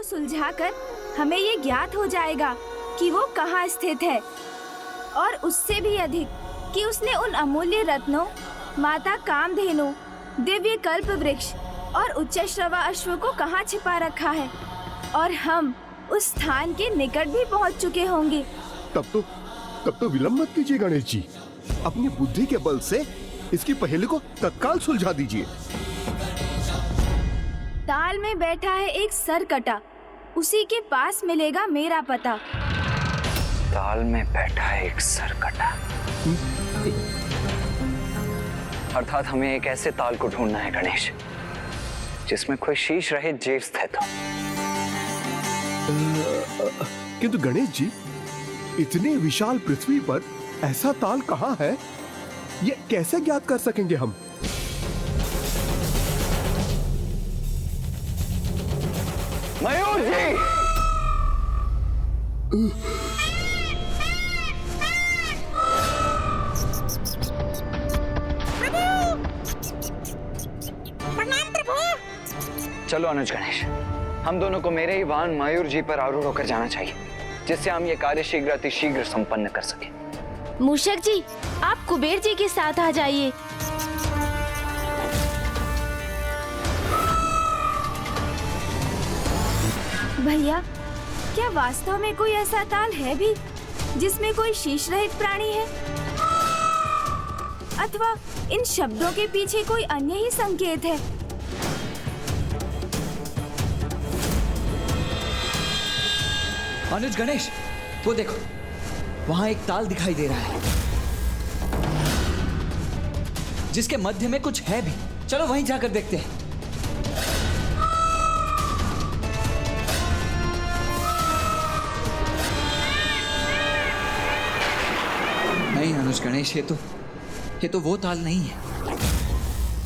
को सुलझाकर हमें ये ज्ञात हो जाएगा कि वो कहाँ स्थित है, और उससे भी अधिक कि उसने उन अमूल्य रत्नों, माता कामधेनु, दिव्य कल्प वृक्ष और उच्चश्रवा अश्व को कहाँ छिपा रखा है, और हम उस स्थान के निकट भी पहुँच चुके होंगे। तब तो विलंब मत कीजिए गणेश जी, अपनी बुद्धि के बल से इसकी पहेली को तत्काल सुलझा दीजिए। ताल में बैठा है एक सरकटा, उसी के पास मिलेगा मेरा पता। ताल में बैठा है एक सरकटा, अर्थात हमें एक ऐसे ताल को ढूंढना है गणेश, जिसमें कोई शीश रहित जीव स्थित हो। किंतु गणेश जी, इतनी विशाल पृथ्वी पर ऐसा ताल कहाँ है, ये कैसे ज्ञात कर सकेंगे हम? मयूर जी! प्रणाम प्रभु। चलो अनुज गणेश, हम दोनों को मेरे ही वाहन मयूर जी पर आरूढ़ होकर जाना चाहिए, जिससे हम ये कार्य शीघ्र अतिशीघ्र संपन्न कर सकें। मूषक जी, आप कुबेर जी के साथ आ जाइए। भैया, क्या वास्तव में कोई ऐसा ताल है भी जिसमें कोई शीश रहित प्राणी है, अथवा इन शब्दों के पीछे कोई अन्य ही संकेत है? अनुज गणेश, वो देखो, वहां एक ताल दिखाई दे रहा है, जिसके मध्य में कुछ है भी। चलो वहीं जाकर देखते हैं। नहीं अनुज गणेश, ये तो वो ताल नहीं है,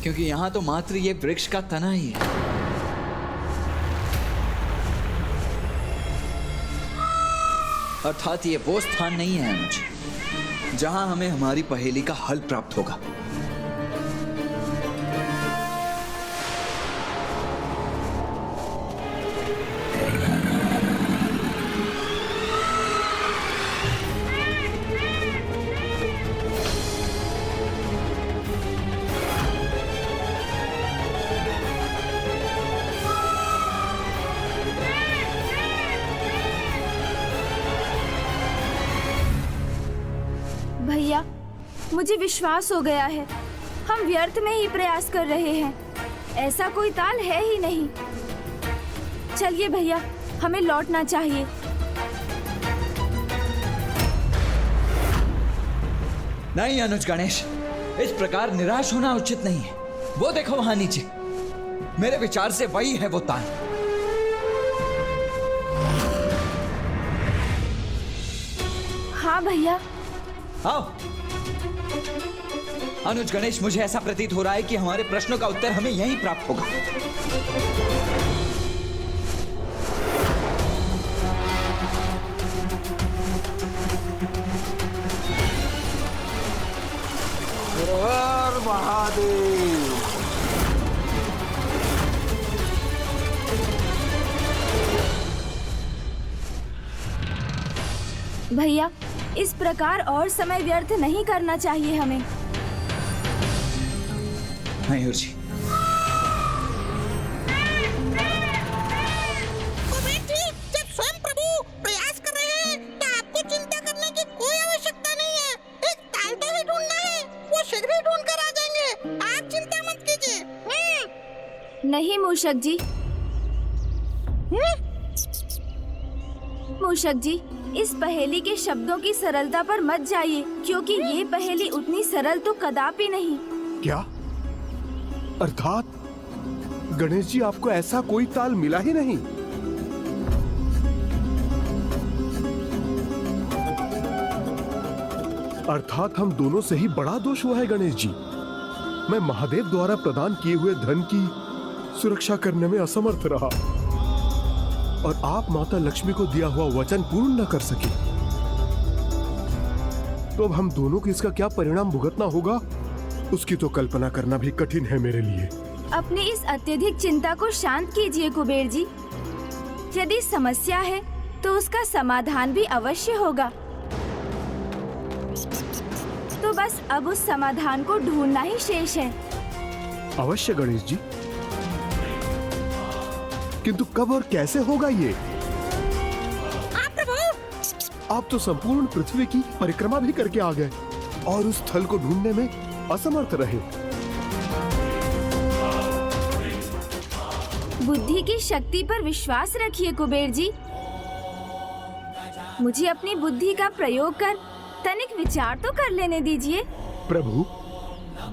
क्योंकि यहां तो मात्र ये वृक्ष का तना ही है। अर्थात ये वो स्थान नहीं है अनुज, जहां हमें हमारी पहेली का हल प्राप्त होगा। भैया, मुझे विश्वास हो गया है, हम व्यर्थ में ही प्रयास कर रहे हैं। ऐसा कोई ताल है ही नहीं। चलिए भैया, हमें लौटना चाहिए। नहीं अनुज गणेश, इस प्रकार निराश होना उचित नहीं है। वो देखो वहां नीचे, मेरे विचार से वही है वो ताल। हाँ भैया। आओ अनुज गणेश, मुझे ऐसा प्रतीत हो रहा है कि हमारे प्रश्नों का उत्तर हमें यहीं प्राप्त होगा। हर महादेव। भैया, इस प्रकार और समय व्यर्थ नहीं करना चाहिए हमें। मयूर जी, कुबेर जी, जब स्वयं प्रभु प्रयास कर रहे हैं, तो आपको चिंता करने की कोई आवश्यकता नहीं है। एक ताल तो ही ढूंढना है, वो शीघ्र ही ढूंढ कर आ जाएंगे। आप चिंता मत कीजिए। नहीं मूषक जी, मूषक जी, इस पहेली के शब्दों की सरलता पर मत जाइए, क्योंकि ये पहेली उतनी सरल तो कदापि नहीं। क्या? अर्थात गणेश जी, आपको ऐसा कोई ताल मिला ही नहीं? अर्थात हम दोनों से ही बड़ा दोष हुआ है गणेश जी। मैं महादेव द्वारा प्रदान किए हुए धन की सुरक्षा करने में असमर्थ रहा, और आप माता लक्ष्मी को दिया हुआ वचन पूर्ण न कर सके। तो अब हम दोनों को इसका क्या परिणाम भुगतना होगा, उसकी तो कल्पना करना भी कठिन है मेरे लिए। अपनी इस अत्यधिक चिंता को शांत कीजिए कुबेर जी। यदि समस्या है तो उसका समाधान भी अवश्य होगा। तो बस अब उस समाधान को ढूंढना ही शेष है। अवश्य गणेश जी, किंतु कब और कैसे होगा ये? हाँ प्रभु। आप तो संपूर्ण पृथ्वी की परिक्रमा भी करके आ गए और उस स्थल को ढूंढने में असमर्थ रहे। बुद्धि की शक्ति पर विश्वास रखिए कुबेर जी। मुझे अपनी बुद्धि का प्रयोग कर तनिक विचार तो कर लेने दीजिए। प्रभु,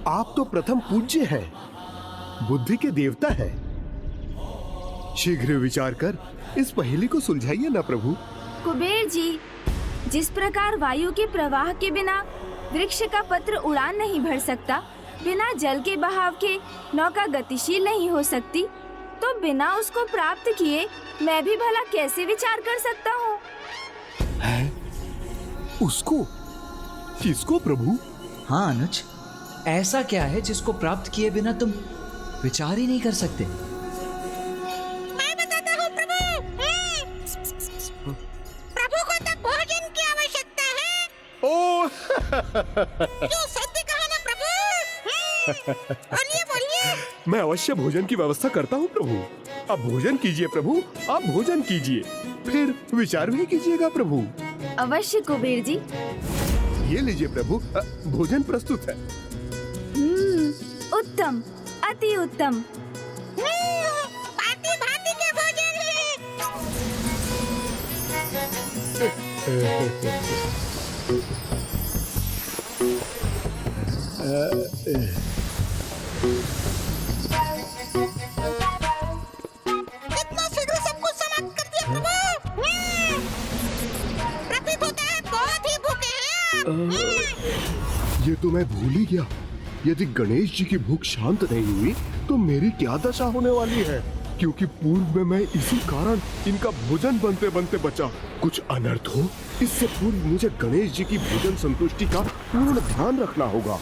आप तो प्रथम पूज्य हैं, बुद्धि के देवता हैं। शीघ्र विचार कर इस पहेली को सुलझाइए ना प्रभु। कुबेर जी, जिस प्रकार वायु के प्रवाह के बिना वृक्ष का पत्र उड़ान नहीं भर सकता, बिना जल के बहाव के नौका गतिशील नहीं हो सकती, तो बिना उसको प्राप्त किए मैं भी भला कैसे विचार कर सकता हूँ? उसको? किसको प्रभु? हाँ अनुज, ऐसा क्या है जिसको प्राप्त किए बिना तुम विचार ही नहीं कर सकते? मैं बताता हूँ प्रभु। प्रभु को तो भोजन की आवश्यकता है। ओ क्यों सत्य कहा ना प्रभु। बोलिए बोलिए। मैं अवश्य भोजन की व्यवस्था करता हूँ प्रभु। अब भोजन कीजिए प्रभु, आप भोजन कीजिए, फिर विचार भी कीजिएगा प्रभु। अवश्य कुबेर जी। ये लीजिए प्रभु, भोजन प्रस्तुत है। उत्तम, अति उत्तम। भांति भांति के भोजन इतना शीघ्र सब कुछ समाप्त कर दिया प्रभु। प्रतीत होता है बहुत ही भूखे हैं। ये तो मैं भूल ही गया। यदि गणेश जी की भूख शांत नहीं हुई तो मेरी क्या दशा होने वाली है, क्योंकि पूर्व में मैं इसी कारण इनका भोजन बनते बनते बचा। कुछ अनर्थ हो, इससे पूर्व मुझे गणेश जी की भोजन संतुष्टि का पूर्ण ध्यान रखना होगा।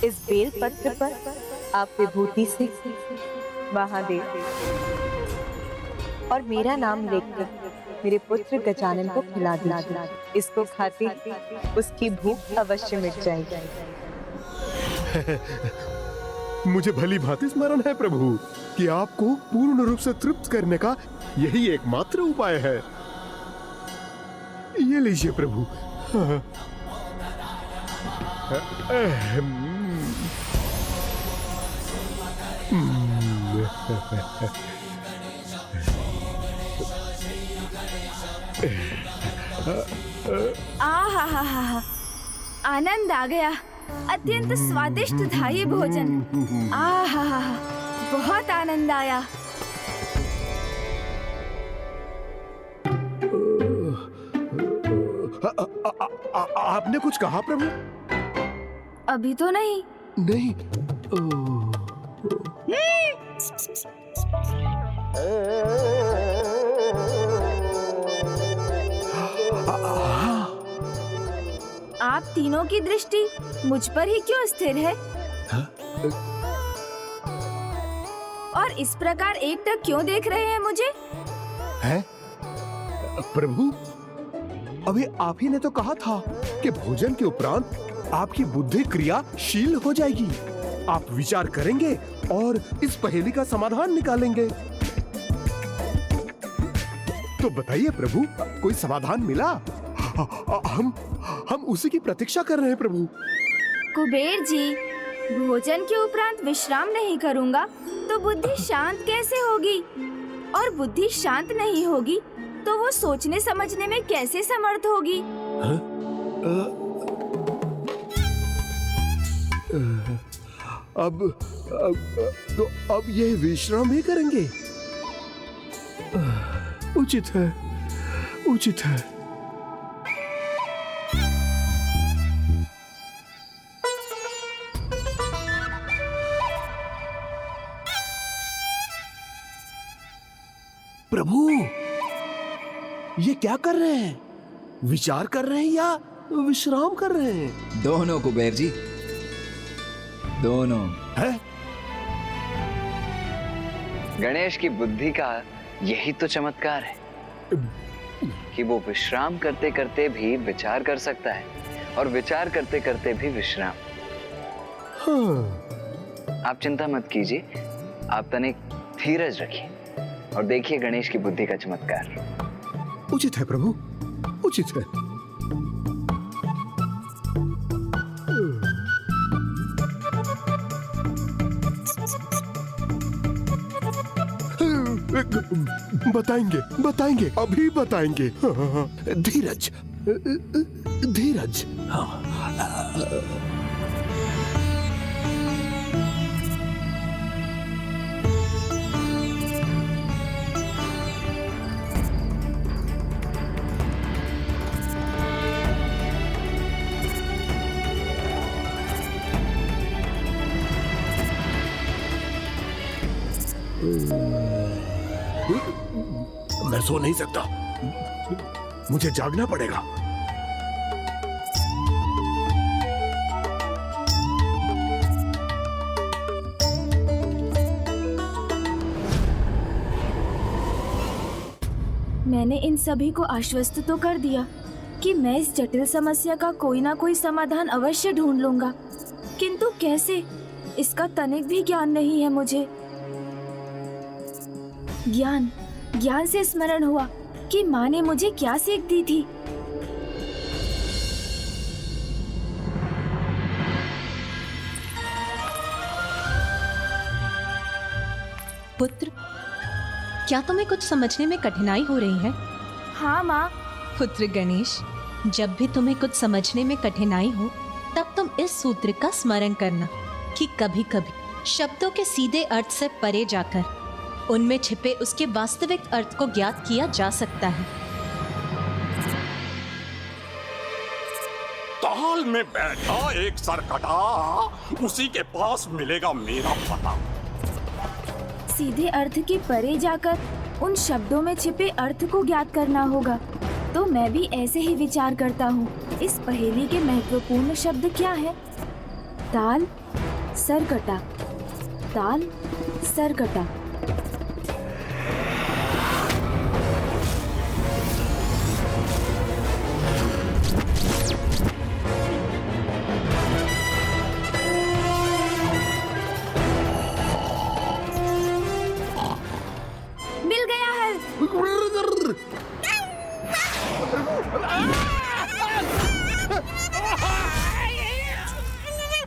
इस बेल पत्र पर आप विभूति से महादेव और मेरा नाम लिखकर मेरे पुत्र गजानन को खिला दीजिए। इसको खाते उसकी भूख अवश्य मिट जाएगी। मुझे भली भांति स्मरण है प्रभु कि आपको पूर्ण रूप से तृप्त करने का यही एकमात्र उपाय है। ये लीजिए प्रभु। आहा, आनंद आ गया। अत्यंत स्वादिष्ट था ये भोजन। आहा, बहुत आनंद आया। आपने कुछ कहा प्रभु? अभी तो नहीं। नहीं। आप तीनों की दृष्टि मुझ पर ही क्यों स्थिर है? और इस प्रकार एकटक क्यों देख रहे हैं मुझे? हैं? प्रभु, अभी आप ही ने तो कहा था कि भोजन के उपरांत आपकी बुद्धि क्रियाशील हो जाएगी। आप विचार करेंगे और इस पहेली का समाधान निकालेंगे। तो बताइए प्रभु, कोई समाधान मिला? हम उसी की प्रतीक्षा कर रहे हैं प्रभु। कुबेर जी, भोजन के उपरांत विश्राम नहीं करूंगा तो बुद्धि शांत कैसे होगी? और बुद्धि शांत नहीं होगी तो वो सोचने समझने में कैसे समर्थ होगी? अब यह विश्राम ही करेंगे। उचित है, उचित है। प्रभु, ये क्या कर रहे हैं? विचार कर रहे हैं या विश्राम कर रहे हैं? दोनों कुबेर जी, दोनों। है? गणेश की बुद्धि का यही तो चमत्कार है कि वो विश्राम करते करते भी विचार कर सकता है और विचार करते करते भी विश्राम। हाँ। आप चिंता मत कीजिए, आप तनिक धीरज रखिए और देखिए गणेश की बुद्धि का चमत्कार। उचित है प्रभु, उचित है। बताएंगे, बताएंगे, अभी बताएंगे। धीरज, धीरज। मैं सो नहीं सकता, मुझे जागना पड़ेगा। मैंने इन सभी को आश्वस्त तो कर दिया कि मैं इस जटिल समस्या का कोई ना कोई समाधान अवश्य ढूंढ लूंगा, किंतु कैसे, इसका तनिक भी ज्ञान नहीं है मुझे। ज्ञान से स्मरण हुआ कि माँ ने मुझे क्या सीख दी थी। पुत्र, क्या तुम्हें कुछ समझने में कठिनाई हो रही है? हाँ माँ। पुत्र गणेश, जब भी तुम्हें कुछ समझने में कठिनाई हो तब तुम इस सूत्र का स्मरण करना कि कभी कभी शब्दों के सीधे अर्थ से परे जाकर उनमें छिपे उसके वास्तविक अर्थ को ज्ञात किया जा सकता है। ताल में बैठा एक सरकटा, उसी के पास मिलेगा मेरा पता। सीधे अर्थ के परे जाकर उन शब्दों में छिपे अर्थ को ज्ञात करना होगा। तो मैं भी ऐसे ही विचार करता हूँ। इस पहेली के महत्वपूर्ण शब्द क्या है? ताल, सरकटा, ताल, सरकटा। मिल गया है।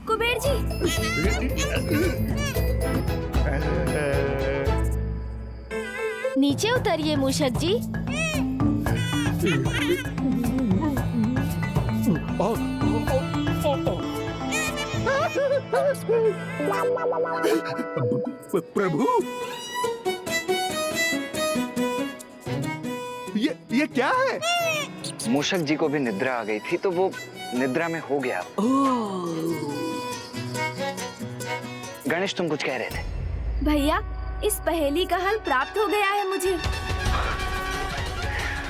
कुबेर जी, नीचे उतरिए मूषक जी। प्रभु, ये क्या है? मूषक जी को भी निद्रा आ गई थी तो वो निद्रा में हो गया। गणेश, तुम कुछ कह रहे थे? भैया, इस पहेली का हल प्राप्त हो गया है मुझे।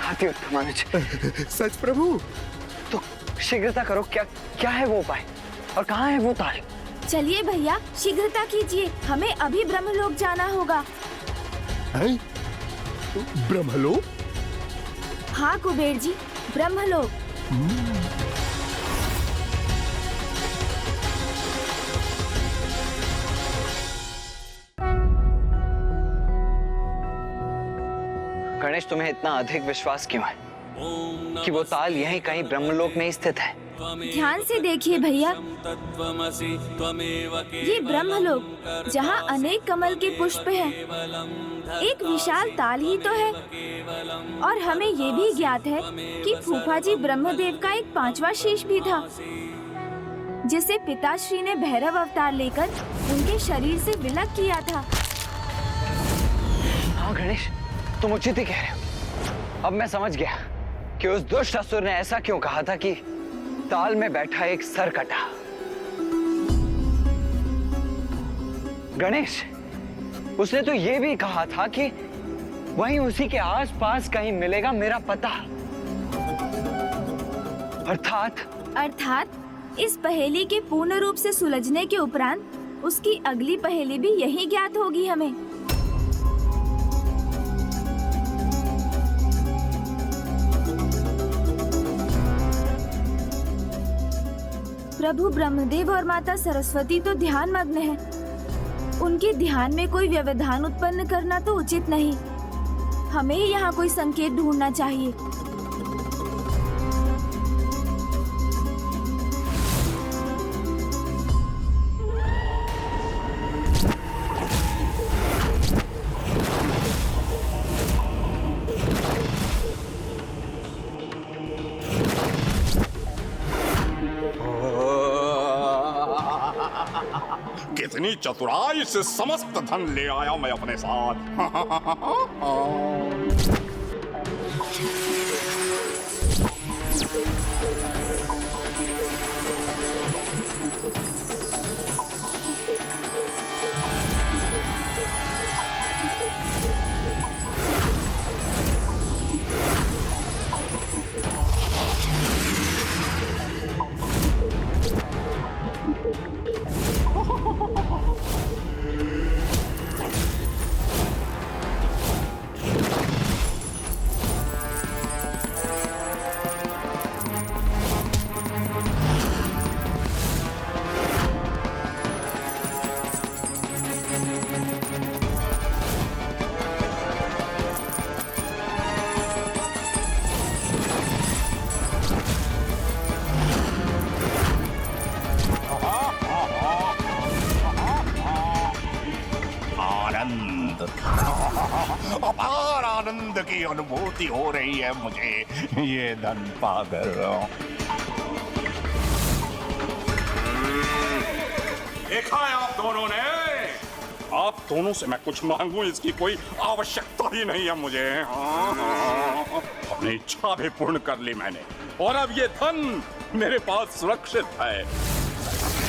अति उत्तम अनुज। सच प्रभु? तो शीघ्रता करो, क्या है वो उपाय और कहाँ है वो ताल? चलिए भैया, शीघ्रता कीजिए, हमें अभी ब्रह्मलोक जाना होगा। हैं? ब्रह्मलोक? हाँ कुबेर जी, ब्रह्मलोक। गणेश, तुम्हें इतना अधिक विश्वास क्यों है कि वो ताल यहीं कहीं ब्रह्मलोक में स्थित है? ध्यान से देखिए भैया, ये ब्रह्मलोक जहाँ अनेक कमल के पुष्प हैं, एक विशाल ताल ही तो है। और हमें ये भी ज्ञात है कि फूफा जी ब्रह्मदेव का एक 5वां शीश भी था, जिसे पिताश्री ने भैरव अवतार लेकर उनके शरीर से विलग किया था। हाँ गणेश, तुम उचित ही कह रहे हो। अब मैं समझ गया कि उस दुष्ट असुर ने ऐसा क्यों कहा था कि ताल में बैठा एक सरकटा। गणेश, उसने तो ये भी कहा था कि वहीं उसी के आसपास कहीं मिलेगा मेरा पता। अर्थात इस पहेली के पूर्ण रूप से सुलझने के उपरांत उसकी अगली पहेली भी यही ज्ञात होगी हमें। प्रभु ब्रह्मदेव और माता सरस्वती तो ध्यान मग्न हैं। उनके ध्यान में कोई व्यवधान उत्पन्न करना तो उचित नहीं। हमें ही यहाँ कोई संकेत ढूंढना चाहिए। कितनी चतुराई से समस्त धन ले आया मैं अपने साथ। अपार आनंद की अनुभूति हो रही है मुझे ये धन पाकर। देखा है आप दोनों ने, आप दोनों से मैं कुछ मांगूं इसकी कोई आवश्यकता ही नहीं है मुझे। अपनी इच्छा भी पूर्ण कर ली मैंने और अब ये धन मेरे पास सुरक्षित है,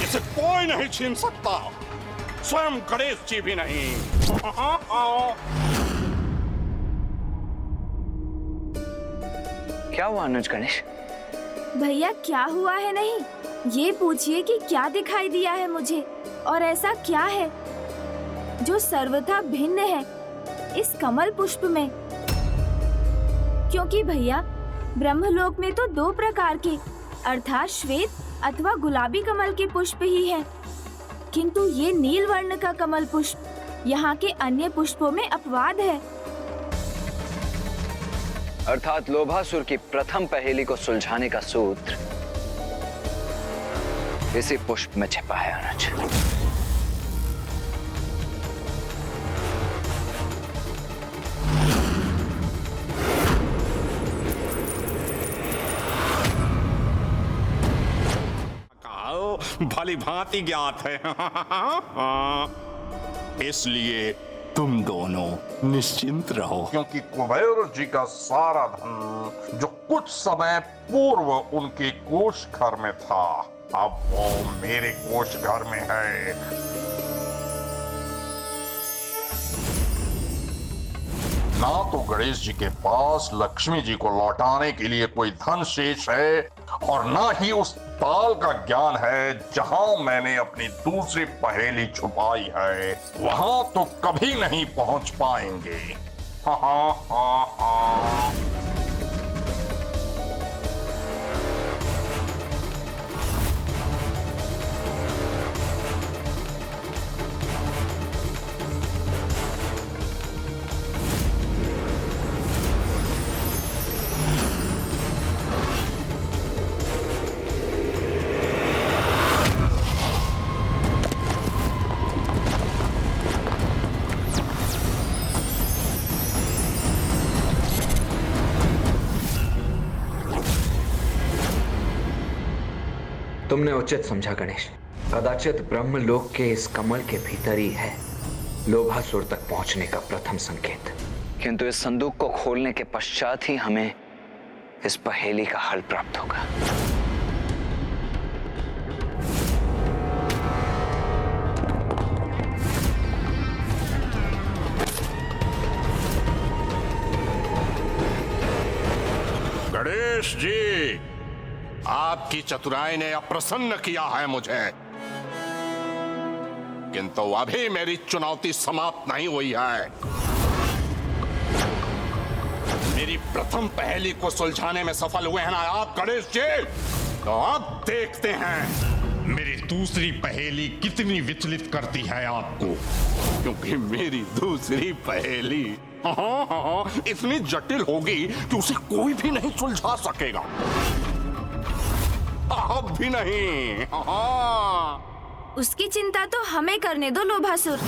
इसे कोई नहीं छीन सकता, स्वयं गणेश जी भी नहीं। क्या हुआ अनुज गणेश? भैया क्या हुआ है नहीं, ये पूछिए कि क्या दिखाई दिया है मुझे और ऐसा क्या है जो सर्वथा भिन्न है इस कमल पुष्प में। क्योंकि भैया ब्रह्मलोक में तो दो प्रकार के अर्थात श्वेत अथवा गुलाबी कमल के पुष्प ही हैं, किंतु ये नील वर्ण का कमल पुष्प यहाँ के अन्य पुष्पों में अपवाद है। अर्थात लोभासुर की प्रथम पहेली को सुलझाने का सूत्र इसी पुष्प में छिपा है अनुज। भली भांति ज्ञात है। इसलिए तुम दोनों निश्चिंत रहो, क्योंकि कुबेर जी का सारा धन जो कुछ समय पूर्व उनके कोष घर में था अब वो मेरे कोष घर में है। ना तो गणेश जी के पास लक्ष्मी जी को लौटाने के लिए कोई धन शेष है और ना ही उस ताल का ज्ञान है जहां मैंने अपनी दूसरी पहेली छुपाई है, वहां तो कभी नहीं पहुंच पाएंगे। हा हा हा हा। तुमने उचित समझा गणेश। कदाचित ब्रह्मलोक के इस कमल के भीतर ही है लोभासुर तक पहुंचने का प्रथम संकेत। किंतु इस संदूक को खोलने के पश्चात ही हमें इस पहेली का हल प्राप्त होगा। गणेश जी, आपकी चतुराई ने अप्रसन्न किया है मुझे, किंतु अभी मेरी चुनौती समाप्त नहीं हुई है। मेरी प्रथम पहेली को सुलझाने में सफल हुए हैं ना आप गणेश जी, तो अब देखते हैं मेरी दूसरी पहेली कितनी विचलित करती है आपको। क्योंकि मेरी दूसरी पहेली इतनी जटिल होगी कि उसे कोई भी नहीं सुलझा सकेगा। आप भी नहीं। उसकी चिंता तो हमें करने दो लोभासुर।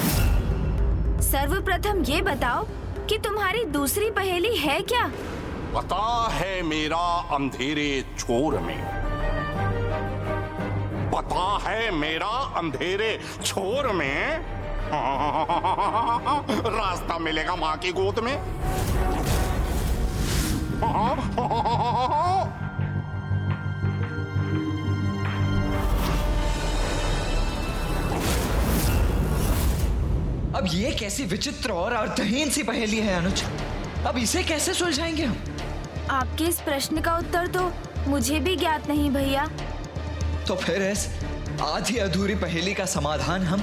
सर्वप्रथम ये बताओ कि तुम्हारी दूसरी पहेली है क्या? पता है मेरा अंधेरे छोर में, पता है मेरा अंधेरे छोर में रास्ता मिलेगा माँ की गोद में। अब ये कैसी विचित्र और अर्थहीन सी पहेली है अनुज, अब इसे कैसे सुलझाएंगे हम? आपके इस प्रश्न का उत्तर तो मुझे भी ज्ञात नहीं भैया। तो फिर इस आधी अधूरी पहेली का समाधान हम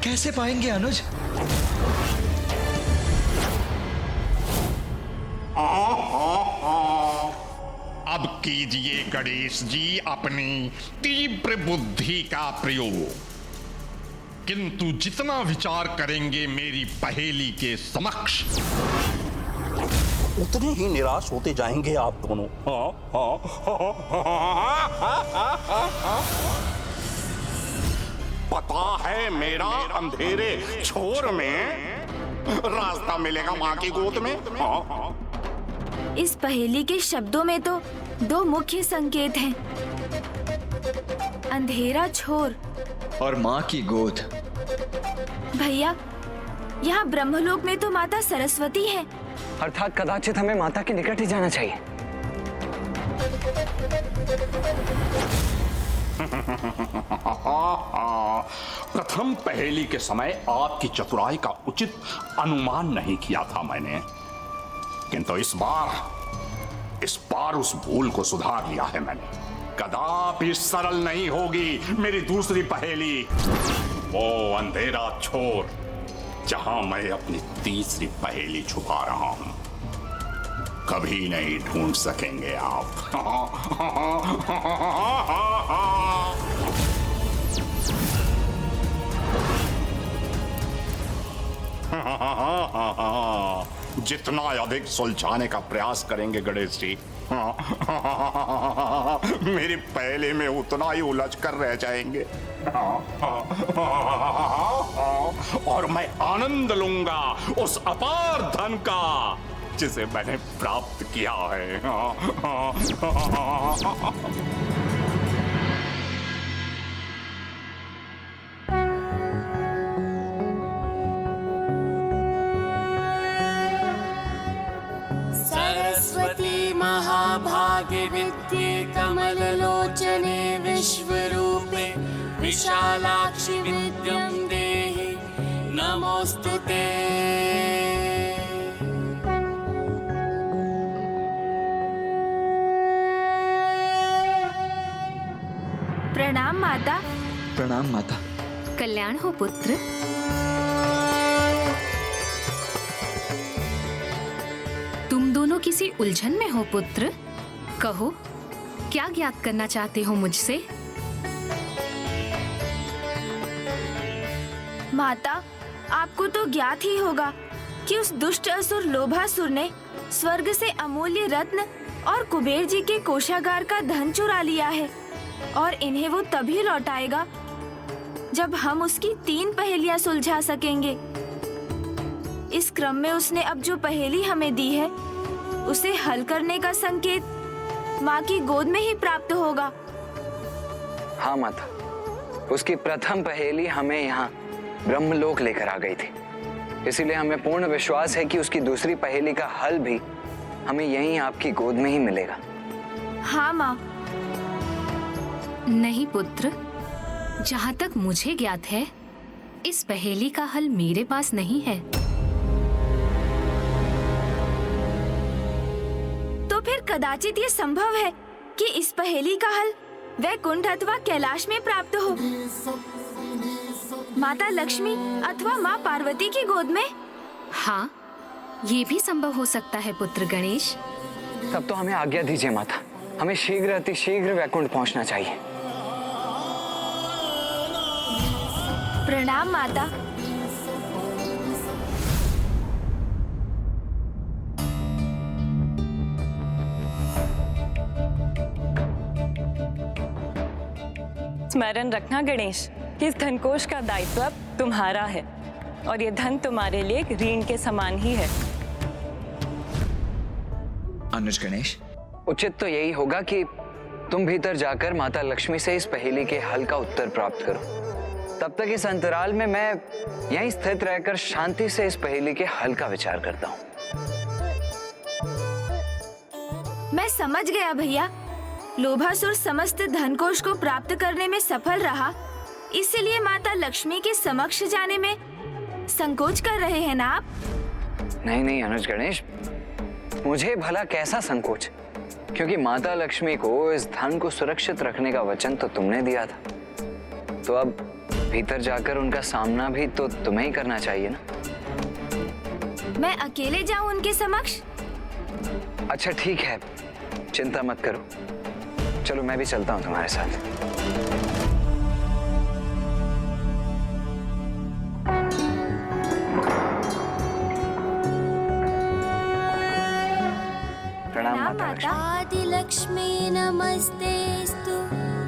कैसे पाएंगे अनुज? अब कीजिए गणेश जी अपनी तीव्र बुद्धि का प्रयोग, किंतु जितना विचार करेंगे मेरी पहेली के समक्ष, उतने ही निराश होते जाएंगे आप दोनों। पता है मेरा अंधेरे छोर में रास्ता मिलेगा माँ की गोद में। इस पहेली के शब्दों में तो दो मुख्य संकेत हैं, अंधेरा छोर और माँ की गोद। भैया, यहाँ ब्रह्मलोक में तो माता सरस्वती है। अर्थात कदाचित हमें माता के निकट ही जाना चाहिए। प्रथम पहेली के समय आपकी चतुराई का उचित अनुमान नहीं किया था मैंने, किंतु इस बार उस भूल को सुधार लिया है मैंने। कदापि सरल नहीं होगी मेरी दूसरी पहेली, वो अंधेरा छोर जहां मैं अपनी तीसरी पहेली छुपा रहा हूं, कभी नहीं ढूंढ सकेंगे आप। जितना अधिक सुलझाने का प्रयास करेंगे गणेश जी, मेरी पहले में उतना ही उलझ कर रह जाएंगे। और मैं आनंद लूंगा उस अपार धन का जिसे मैंने प्राप्त किया है। सरस्वती महाभागे विद्ये कमललोचने विश्वरूपे विशालाक्षि विद्यं देहि नमोस्तुते। प्रणाम माता। प्रणाम माता। कल्याण हो पुत्र। तुम दोनों किसी उलझन में हो पुत्र, कहो क्या ज्ञात करना चाहते हो मुझसे? माता, आपको तो ज्ञात ही होगा कि उस दुष्ट असुर लोभासुर ने स्वर्ग से अमूल्य रत्न और कुबेर जी के कोषागार का धन चुरा लिया है, और इन्हें वो तभी लौटाएगा जब हम उसकी 3 पहेलियां सुलझा सकेंगे। इस क्रम में उसने अब जो पहेली हमें दी है, उसे हल करने का संकेत माँ की गोद में ही प्राप्त होगा। हाँ माता, उसकी प्रथम पहेली हमें यहाँ ब्रह्मलोक लेकर आ गई थी, इसीलिए हमें पूर्ण विश्वास है कि उसकी दूसरी पहेली का हल भी हमें यहीं आपकी गोद में ही मिलेगा। हाँ माँ। नहीं पुत्र, जहाँ तक मुझे ज्ञात है इस पहेली का हल मेरे पास नहीं है। तो फिर कदाचित ये संभव है कि इस पहेली का हल वैकुंठ अथवा कैलाश में प्राप्त हो, माता लक्ष्मी अथवा माँ पार्वती की गोद में। हाँ, ये भी संभव हो सकता है पुत्र गणेश। तब तो हमें आज्ञा दीजिए माता, हमें शीघ्र अतिशीघ्र वैकुंठ पहुंचना चाहिए। प्रणाम माता। स्मरण रखना गणेश कि इस धनकोष का दायित्व अब तुम्हारा है और ये धन तुम्हारे लिए एक ऋण के समान ही है। अनुज गणेश, उचित तो यही होगा कि तुम भीतर जाकर माता लक्ष्मी से इस पहेली के हल का उत्तर प्राप्त करो। तब तक इस अंतराल में मैं यहीं स्थित रहकर शांति से इस पहेली के हल का विचार करता हूँ। मैं समझ गया भैया। लोभासुर समस्त धनकोष को प्राप्त करने में सफल रहा, इसलिए माता लक्ष्मी के समक्ष जाने में संकोच कर रहे हैं ना आप? नहीं नहीं अनुज गणेश, मुझे भला कैसा संकोच, क्योंकि माता लक्ष्मी को इस धन को सुरक्षित रखने का वचन तो तुमने दिया था। तो अब भीतर जाकर उनका सामना भी तो तुम्हें ही करना चाहिए ना। मैं अकेले जाऊं उनके समक्ष? अच्छा ठीक है, चिंता मत करो, चलो मैं भी चलता हूँ तुम्हारे साथ। प्रणाम माता। आदि लक्ष्मी नमस्तेस्तु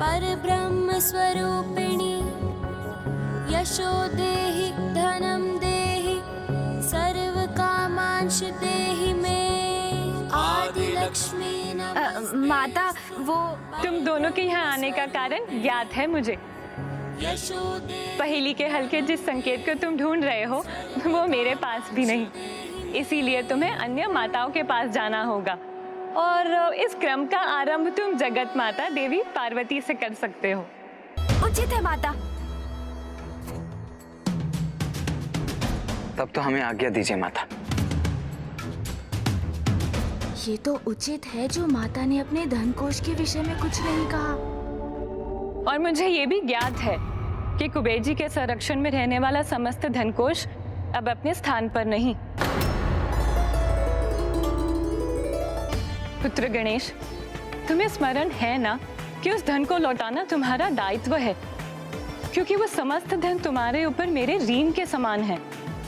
परब्रह्म स्वरूपिणी यशो देहि धनम देहि सर्व कामांश देहि मे। आदि लक्ष्मी माता, वो तुम दोनों के यहाँ आने का कारण ज्ञात है मुझे। पहेली के हल के जिस संकेत को तुम ढूंढ रहे हो वो मेरे पास भी नहीं, इसीलिए तुम्हें अन्य माताओं के पास जाना होगा और इस क्रम का आरंभ तुम जगत माता देवी पार्वती से कर सकते हो। उचित है माता। तब तो हमें आज्ञा दीजिए माता। ये तो उचित है जो माता ने अपने धनकोष के विषय में कुछ नहीं कहा। और मुझे ये भी ज्ञात है कि कुबेर जी के संरक्षण में रहने वाला समस्त धनकोष अब अपने स्थान पर नहीं। पुत्र गणेश, तुम्हें स्मरण है ना कि उस धन को लौटाना तुम्हारा दायित्व है, क्योंकि वो समस्त धन तुम्हारे ऊपर मेरे ऋण के समान है।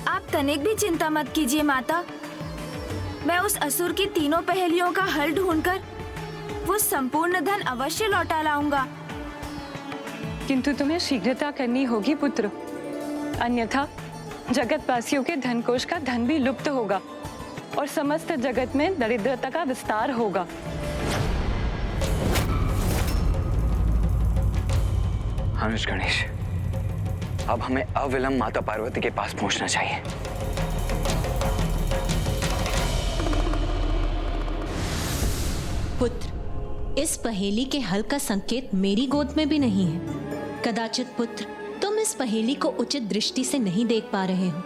आप तनिक भी चिंता मत कीजिए माता, मैं उस असुर की तीनों पहेलियों का हल ढूंढकर वो संपूर्ण धन अवश्य लौटा लाऊंगा। किंतु तुम्हें शीघ्रता करनी होगी पुत्र, अन्यथा जगतवासियों के धनकोष का धन भी लुप्त होगा और समस्त जगत में दरिद्रता का विस्तार होगा। अनुज गणेश, अब हमें अविलंब माता पार्वती के पास पहुंचना चाहिए। पुत्र, इस पहेली के हल का संकेत मेरी गोद में भी नहीं है। कदाचित पुत्र, तुम इस पहेली को उचित दृष्टि से नहीं देख पा रहे हो।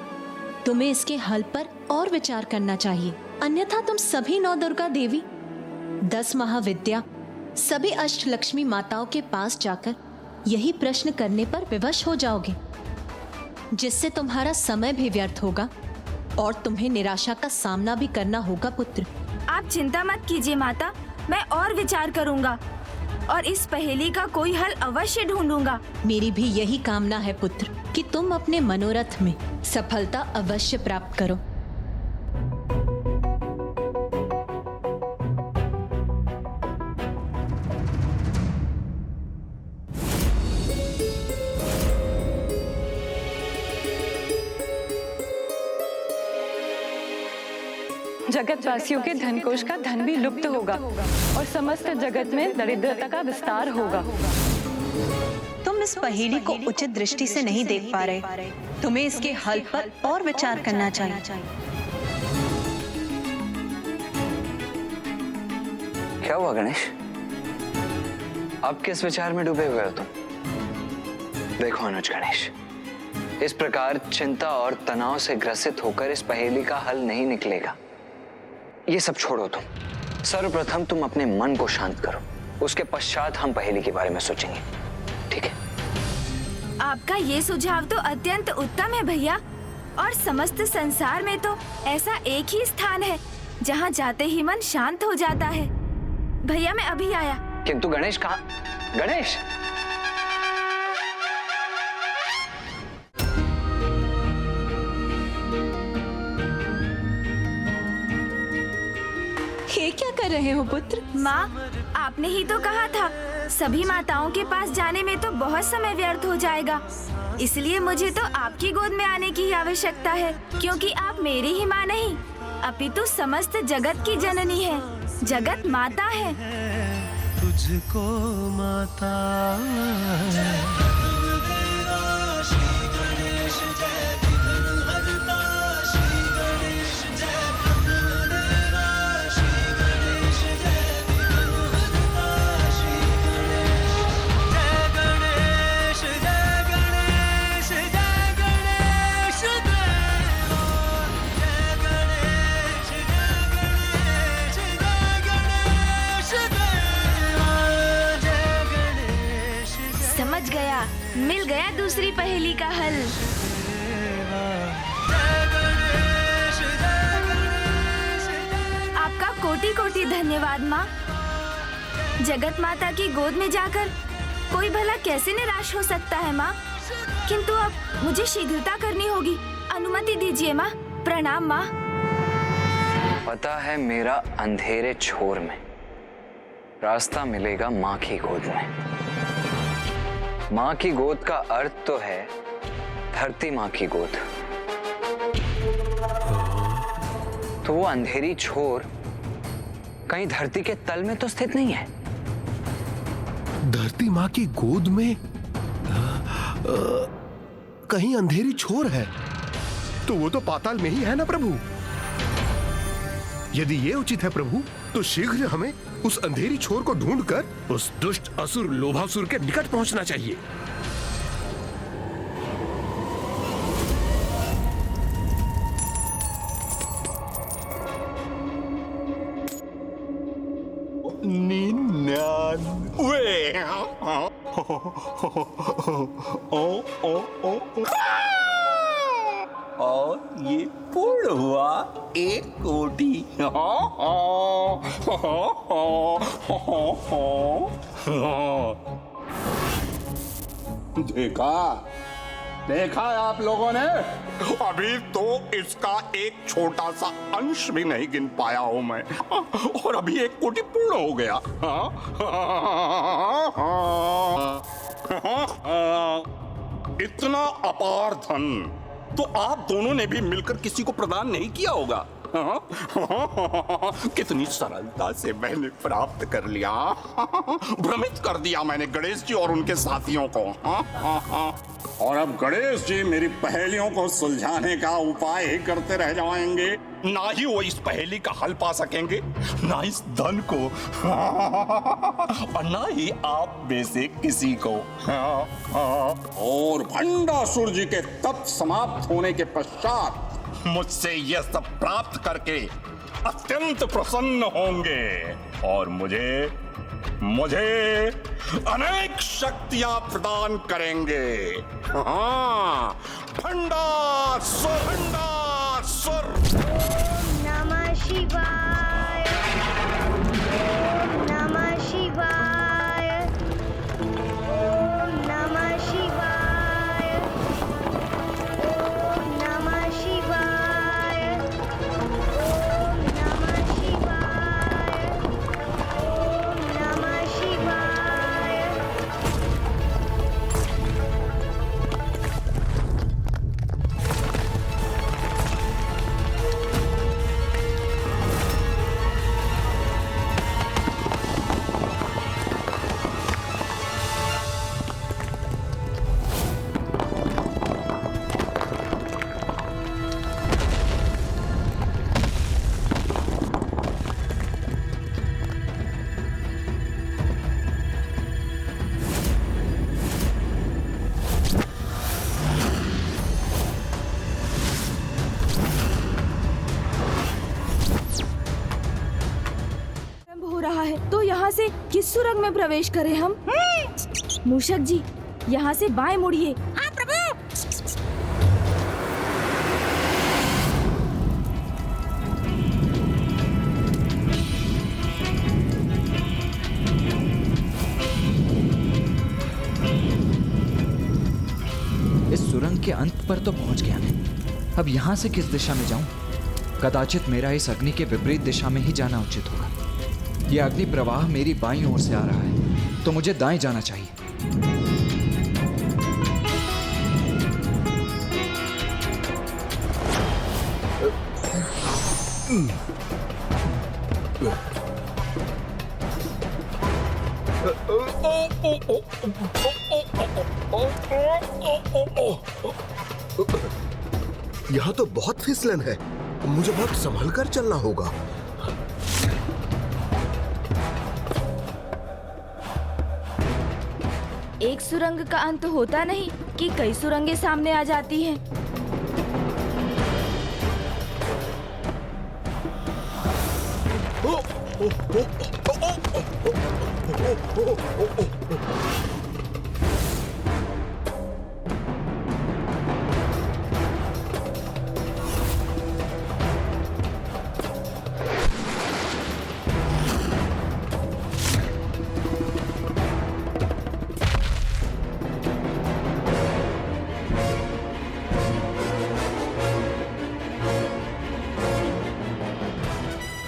तुम्हें इसके हल पर और विचार करना चाहिए, अन्यथा तुम सभी 9 दुर्गा देवी, 10 महाविद्या, सभी अष्टलक्ष्मी माताओं के पास जाकर यही प्रश्न करने पर विवश हो जाओगे, जिससे तुम्हारा समय भी व्यर्थ होगा और तुम्हें निराशा का सामना भी करना होगा। पुत्र, आप चिंता मत कीजिए माता, मैं और विचार करूंगा और इस पहेली का कोई हल अवश्य ढूंढूंगा। मेरी भी यही कामना है पुत्र कि तुम अपने मनोरथ में सफलता अवश्य प्राप्त करो। जगतवासियों के धनकोष का धन भी लुप्त होगा और समस्त जगत में दरिद्रता का विस्तार होगा। तुम इस पहेली को उचित दृष्टि से नहीं देख पा रहे, तुम्हें इसके हल पर और विचार करना चाहिए। क्या हुआ गणेश, अब किस विचार में डूबे हुए हो तुम? देखो अनुज गणेश, इस प्रकार चिंता और तनाव से ग्रसित होकर इस पहेली का हल नहीं निकलेगा। ये सब छोड़ो तुम, सर्वप्रथम तुम अपने मन को शांत करो, उसके पश्चात हम पहेली के बारे में सोचेंगे, ठीक है? आपका ये सुझाव तो अत्यंत उत्तम है भैया। और समस्त संसार में तो ऐसा एक ही स्थान है जहाँ जाते ही मन शांत हो जाता है। भैया मैं अभी आया। किंतु गणेश कहाँ? गणेश! ये क्या कर रहे हो पुत्र? माँ, आपने ही तो कहा था सभी माताओं के पास जाने में तो बहुत समय व्यर्थ हो जाएगा, इसलिए मुझे तो आपकी गोद में आने की आवश्यकता है, क्योंकि आप मेरी ही माँ नहीं अपितु समस्त जगत की जननी है, जगत माता है। तुझको माता समझ गया, मिल गया दूसरी पहेली का हल। आपका कोटि कोटि धन्यवाद माँ। जगत माता की गोद में जाकर कोई भला कैसे निराश हो सकता है माँ, किंतु अब मुझे शीघ्रता करनी होगी। अनुमति दीजिए माँ। प्रणाम माँ। पता है मेरा अंधेरे छोर में रास्ता मिलेगा माँ की गोद में। माँ की गोद का अर्थ तो है धरती माँ की गोद, तो वो अंधेरी छोर कहीं धरती के तल में तो स्थित नहीं है। धरती माँ की गोद में कहीं अंधेरी छोर है, तो वो तो पाताल में ही है ना प्रभु। यदि ये उचित है प्रभु, तो शीघ्र हमें उस अंधेरी छोर को ढूंढकर उस दुष्ट असुर लोभासुर के निकट पहुंचना चाहिए। और ये पूर्ण हुआ 1 कोटि। देखा है आप लोगों ने? अभी तो इसका एक छोटा सा अंश भी नहीं गिन पाया हूं मैं, और अभी 1 कोटि पूर्ण हो गया। इतना अपार धन तो आप दोनों ने भी मिलकर किसी को प्रदान नहीं किया होगा। कितनी सरलता से मैंने प्राप्त कर लिया। भ्रमित कर दिया मैंने गणेश जी और उनके साथियों को। और अब गणेश जी मेरी पहेलियों को सुलझाने का उपाय ही करते रह जाएंगे। ना ही वो इस पहेली का हल पा सकेंगे, ना इस धन को, और ना ही आप में से किसी को। और भंडासुर जी के तप समाप्त होने के पश्चात मुझसे यह सब प्राप्त करके अत्यंत प्रसन्न होंगे और मुझे अनेक शक्तियां प्रदान करेंगे। हाँ, भंडासुर। नमः शिवाय। ओम नमः शिवाय। ओम नमः शिवाय। ओम नमः शिवाय। ओम नमः शिवाय। ओम नमः शिवाय। किस सुरंग में प्रवेश करें हम? मूषक जी, यहाँ से बाएं मुड़िए। हाँ प्रभु। इस सुरंग के अंत पर तो पहुंच गया मैं। अब यहाँ से किस दिशा में जाऊं? कदाचित मेरा इस अग्नि के विपरीत दिशा में ही जाना उचित होगा। यह अग्नि प्रवाह मेरी बाईं ओर से आ रहा है, तो मुझे दाएं जाना चाहिए। यहाँ तो बहुत फिसलन है, मुझे बहुत संभल कर चलना होगा। एक सुरंग का अंत होता नहीं कि कई सुरंगें सामने आ जाती हैं।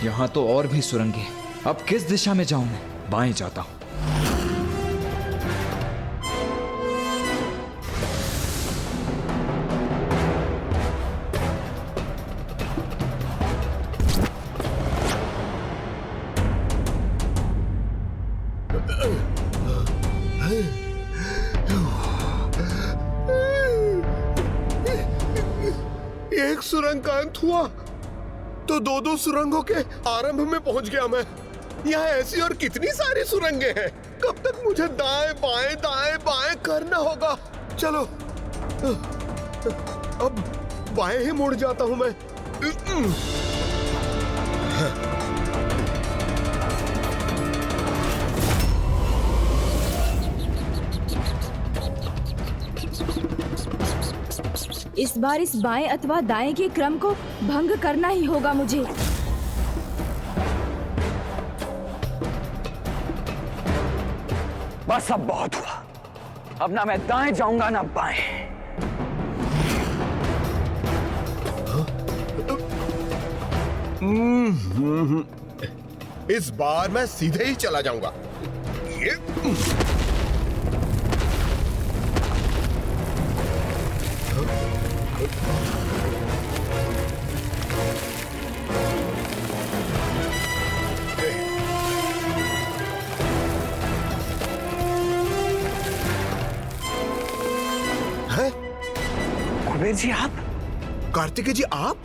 यहाँ तो और भी सुरंगें। अब किस दिशा में जाऊं मैं? बाएं जाता हूं। एक सुरंग का अंत हुआ तो दो सुरंगों के आरंभ में पहुंच गया मैं। यहाँ ऐसी और कितनी सारी सुरंगें हैं। कब तक मुझे दाएं बाएं करना होगा? चलो अब बाएं ही मुड़ जाता हूं मैं। इस बार इस बाएं अथवा दाएं के क्रम को भंग करना ही होगा मुझे। बस अब बहुत हुआ। अब ना मैं दाएं जाऊंगा ना बाएं। इस बार मैं सीधे ही चला जाऊंगा। कुबेर जी आप? कार्तिकेय जी आप?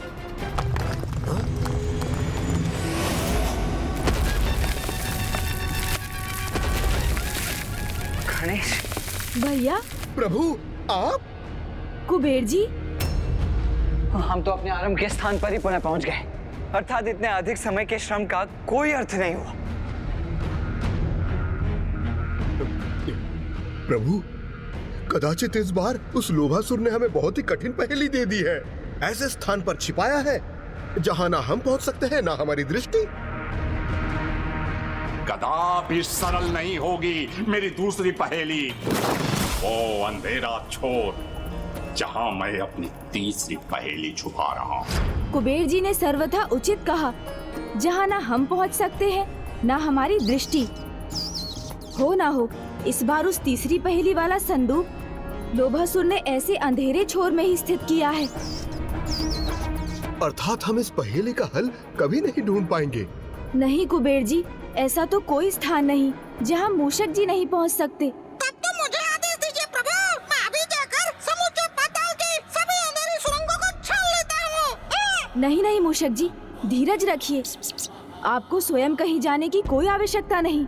गणेश भैया। प्रभु आप? कुबेर जी। हम तो अपने आरंभ के स्थान पर ही पुनः पहुंच गए, अर्थात इतने अधिक समय के श्रम का कोई अर्थ नहीं हुआ। प्रभु, कदाचित इस बार उस लोभासुर ने हमें बहुत ही कठिन पहेली दे दी है। ऐसे स्थान पर छिपाया है जहां ना हम पहुंच सकते हैं ना हमारी दृष्टि। कदापि सरल नहीं होगी मेरी दूसरी पहेली। वो अंधेरा छोड़ जहां मैं अपनी तीसरी पहेली छुपा रहा हूं। कुबेर जी ने सर्वथा उचित कहा, जहां ना हम पहुंच सकते हैं ना हमारी दृष्टि। हो ना हो इस बार उस तीसरी पहेली वाला संदूक लोभासुर ने ऐसे अंधेरे छोर में ही स्थित किया है। अर्थात हम इस पहेली का हल कभी नहीं ढूंढ पाएंगे। नहीं कुबेर जी, ऐसा तो कोई स्थान नहीं जहां मूषक जी नहीं पहुंच सकते। तब तो मुझे आदेश दीजिए प्रभु, मैं अभी जाकर समुद्र पाताल के सभी अंधेरी सुरंगों को छान लेता हूँ। नहीं नहीं मूषक जी, धीरज रखिए। आपको स्वयं कहीं जाने की कोई आवश्यकता नहीं।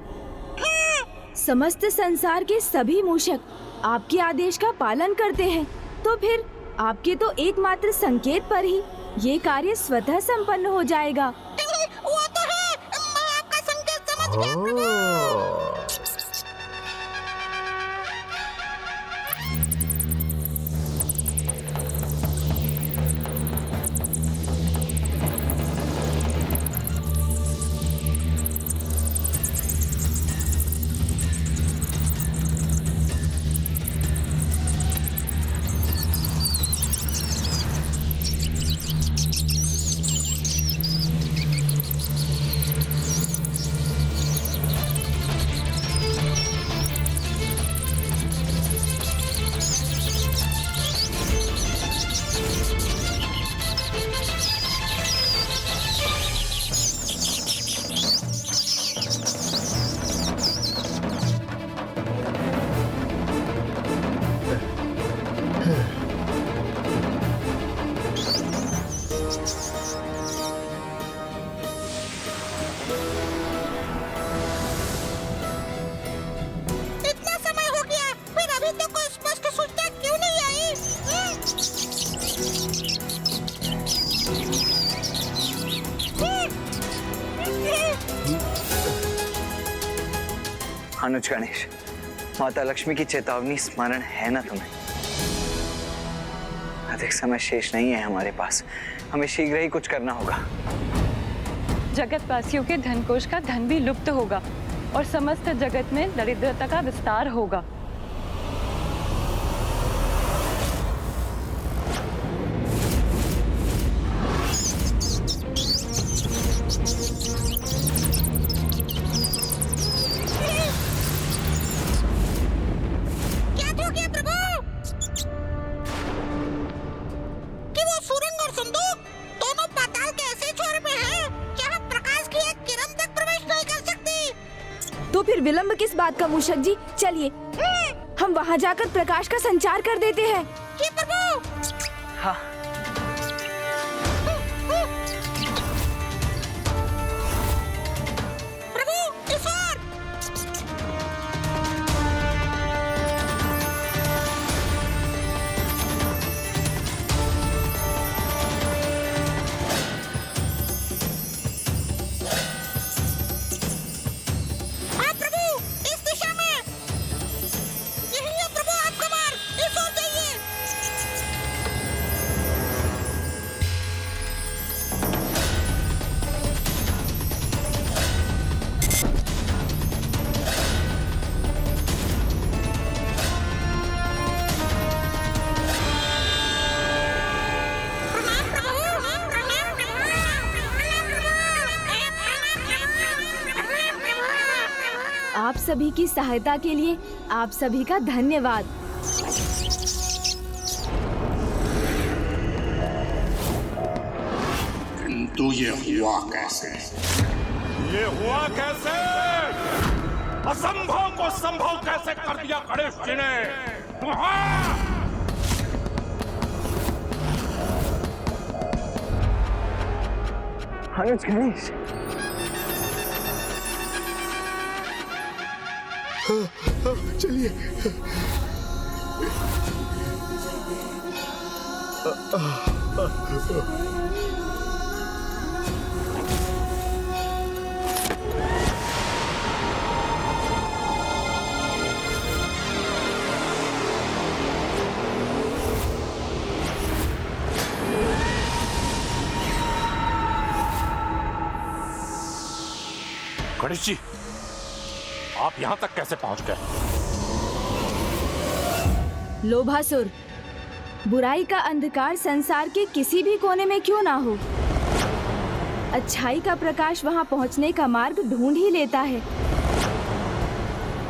समस्त संसार के सभी मूषक आपके आदेश का पालन करते हैं, तो फिर आपके तो एकमात्र संकेत पर ही ये कार्य स्वतः संपन्न हो जाएगा। वो तो है, मैं आपका संकेत समझ इतना समय हो गया, फिर अभी तक कोई स्पष्ट सूचना क्यों नहीं आई? अनुज गणेश, माता लक्ष्मी की चेतावनी स्मरण है ना तुम्हें? अधिक समय शेष नहीं है हमारे पास, हमें शीघ्र ही कुछ करना होगा। जगतवासियों के धनकोष का धन भी लुप्त होगा और समस्त जगत में दरिद्रता का विस्तार होगा। क्या हो गया प्रभु? कि वो सुरंग और संदूक दोनों पाताल के ऐसे छोर में हैं जहाँ प्रकाश की एक किरण तक प्रवेश नहीं कर सकती। तो फिर विलंब किस बात का मूषक जी? चलिए हम वहाँ जाकर प्रकाश का संचार कर देते हैं। जी प्रभु। हाँ। प्रभु इस ओर। हाँ प्रभु, इस दिशा में। यही है प्रभु आपका मार्ग, इस ओर जाइए। प्रणाम प्रभु, प्रणाम प्रभु। आप सभी की सहायता के लिए आप सभी का धन्यवाद। किंतु ये हुआ कैसे? ये हुआ कैसे? असंभव को संभव कैसे कर दिया गणेश जी ने? अनुज गणेश, चलिए। गणेश जी, आप यहाँ तक कैसे पहुँच गए? लोभासुर, बुराई का अंधकार संसार के किसी भी कोने में क्यों ना हो, अच्छाई का प्रकाश वहां पहुंचने का मार्ग ढूंढ ही लेता है।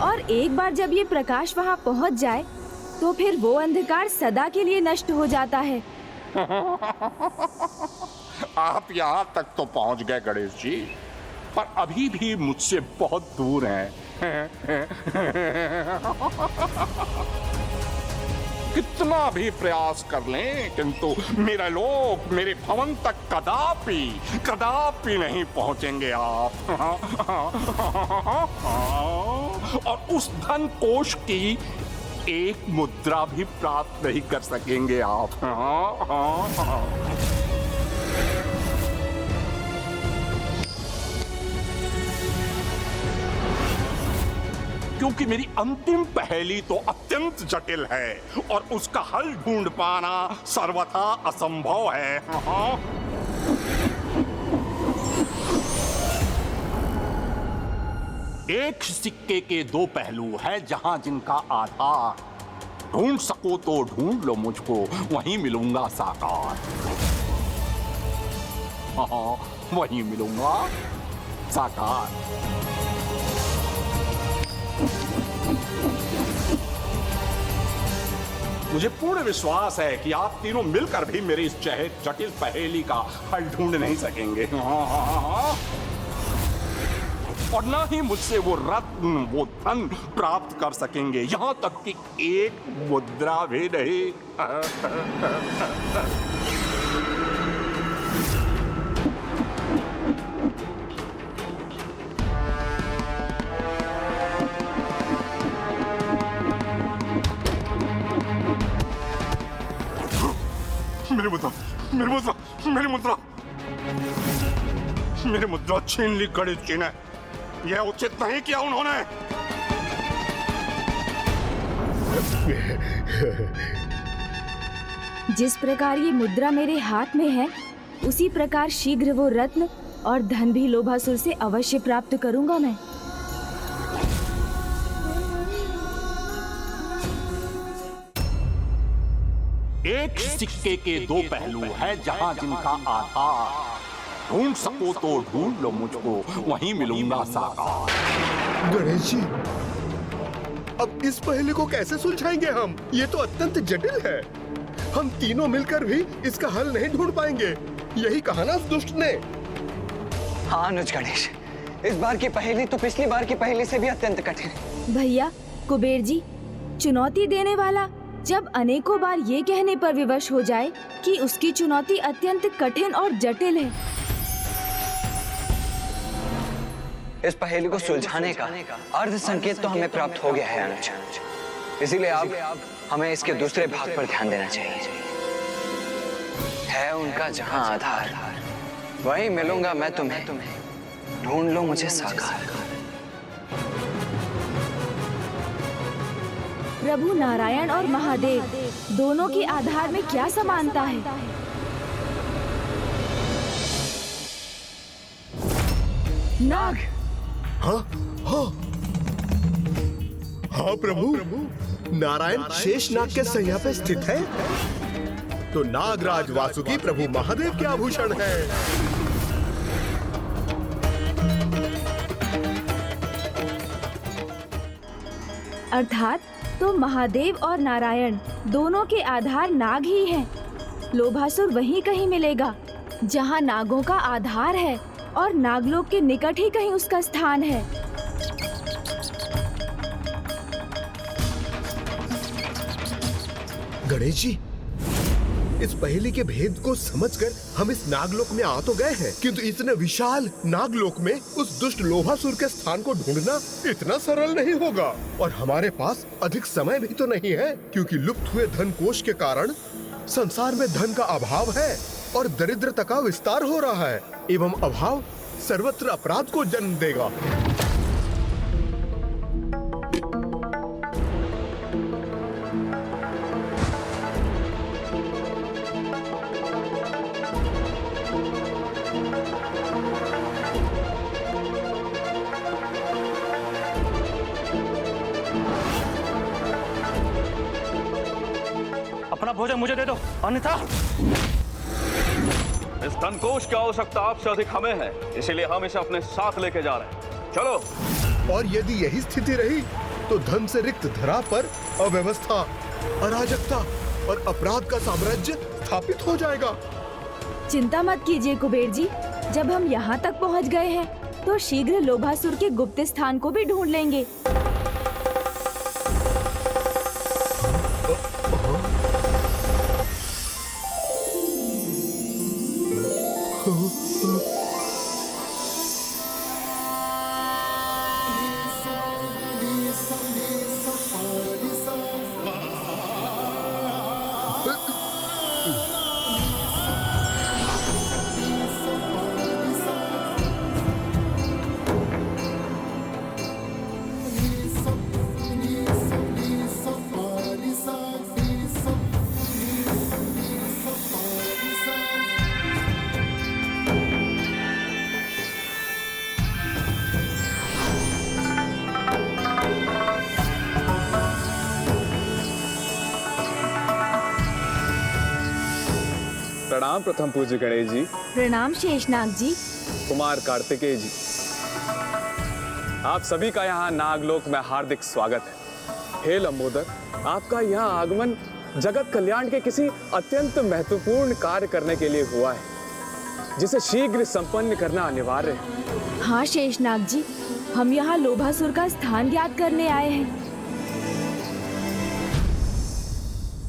और एक बार जब ये प्रकाश वहां पहुंच जाए तो फिर वो अंधकार सदा के लिए नष्ट हो जाता है। आप यहाँ तक तो पहुँच गए गणेश जी, पर अभी भी मुझसे बहुत दूर हैं। कितना भी प्रयास कर लें, किंतु मेरा लोक, मेरे भवन तक कदापि कदापि नहीं पहुंचेंगे आप। और उस धन कोष की एक मुद्रा भी प्राप्त नहीं कर सकेंगे आप। क्योंकि मेरी अंतिम पहेली तो अत्यंत जटिल है और उसका हल ढूंढ पाना सर्वथा असंभव है। हाँ। एक सिक्के के दो पहलू है, जहां जिनका आधार ढूंढ सको तो ढूंढ लो मुझको, वहीं मिलूंगा साकार। हाँ, वहीं मिलूंगा साकार। मुझे पूर्ण विश्वास है कि आप तीनों मिलकर भी मेरी इस जटिल पहेली का हल ढूंढ नहीं सकेंगे। और ना ही मुझसे वो रत्न, वो धन प्राप्त कर सकेंगे, यहां तक कि एक मुद्रा भी नहीं। मेरी मुद्रा, मेरी मुद्रा, मेरी मुद्रा, मेरी मुद्रा छीन ली गणेश जी ने। यह उचित नहीं किया उन्होंने। जिस प्रकार ये मुद्रा मेरे हाथ में है, उसी प्रकार शीघ्र वो रत्न और धन भी लोभासुर से अवश्य प्राप्त करूंगा मैं। एक सिक्के के दो पहलू है, जहां जिनका आधार ढूंढ सको तो ढूंढ लो मुझको, वहीं मिलूंगा साकार। गणेश जी, अब इस पहेली को कैसे सुलझाएंगे हम? ये तो अत्यंत जटिल है। हम तीनों मिलकर भी इसका हल नहीं ढूंढ पाएंगे। यही कहा ना उस दुष्ट ने। हाँ अनुज गणेश, इस बार की पहेली तो पिछली बार की पहेली से भी अत्यंत कठिन है। भैया कुबेर जी, चुनौती देने वाला जब अनेकों बार ये कहने पर विवश हो जाए कि उसकी चुनौती अत्यंत कठिन और जटिल है। इस पहेली को सुलझाने का अर्ध संकेत तो हमें प्राप्त हो गया है अनुज, इसीलिए अब हमें इसके दूसरे भाग पर ध्यान देना चाहिए। है उनका जहां आधार, वहीं मिलूंगा मैं तुम्हें, ढूंढ लो मुझे साकार। प्रभु नारायण और महादेव दोनों के आधार में क्या समानता है? नाग। हाँ हाँ हाँ प्रभु, नारायण शेष नाग के सैया पे स्थित है, तो नागराज वासुकी प्रभु महादेव के आभूषण है। अर्थात तो महादेव और नारायण दोनों के आधार नाग ही हैं। लोभासुर वहीं कहीं मिलेगा जहां नागों का आधार है, और नागलोक के निकट ही कहीं उसका स्थान है। गणेश जी, इस पहेली के भेद को समझकर हम इस नागलोक में आ तो गए हैं, किंतु इतने विशाल नागलोक में उस दुष्ट लोभासुर के स्थान को ढूंढना इतना सरल नहीं होगा। और हमारे पास अधिक समय भी तो नहीं है, क्योंकि लुप्त हुए धन कोष के कारण संसार में धन का अभाव है और दरिद्रता का विस्तार हो रहा है, एवं अभाव सर्वत्र अपराध को जन्म देगा। अपना भोजन मुझे दे दो, अन्यथा इस धनकोष की आवश्यकता आपसे अधिक हमें है, इसीलिए हम इसे अपने साथ लेके जा रहे हैं। चलो। और यदि यही स्थिति रही तो धन से रिक्त धरा पर अव्यवस्था, अराजकता और अपराध का साम्राज्य स्थापित हो जाएगा। चिंता मत कीजिए कुबेर जी, जब हम यहाँ तक पहुँच गए हैं तो शीघ्र लोभासुर के गुप्त स्थान को भी ढूंढ लेंगे। प्रणाम प्रथम पूज्य गणेश जी। प्रणाम शेषनाग जी। कुमार कार्तिकेय जी, आप सभी का यहाँ नागलोक में हार्दिक स्वागत है। हे लंबोदर, आपका यहाँ आगमन जगत कल्याण के किसी अत्यंत महत्वपूर्ण कार्य करने के लिए हुआ है, जिसे शीघ्र संपन्न करना अनिवार्य है। हाँ शेषनाग जी, हम यहाँ लोभासुर का स्थान ज्ञात करने आए हैं,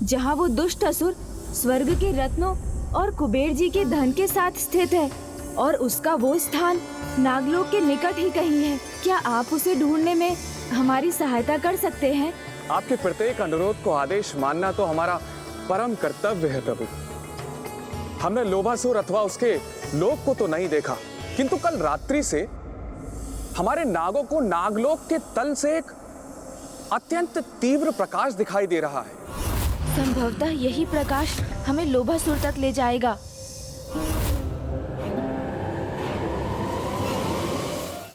जहाँ वो दुष्ट असुर स्वर्ग के रत्नों और कुबेर जी के धन के साथ स्थित है, और उसका वो स्थान नागलोक के निकट ही कहीं है। क्या आप उसे ढूंढने में हमारी सहायता कर सकते हैं? आपके प्रत्येक अनुरोध को आदेश मानना तो हमारा परम कर्तव्य है प्रभु। हमने लोभासुर अथवा उसके लोक को तो नहीं देखा, किंतु कल रात्रि से हमारे नागों को नागलोक के तल से एक अत्यंत तीव्र प्रकाश दिखाई दे रहा है। संभवतः यही प्रकाश हमें लोभासुर तक ले जाएगा।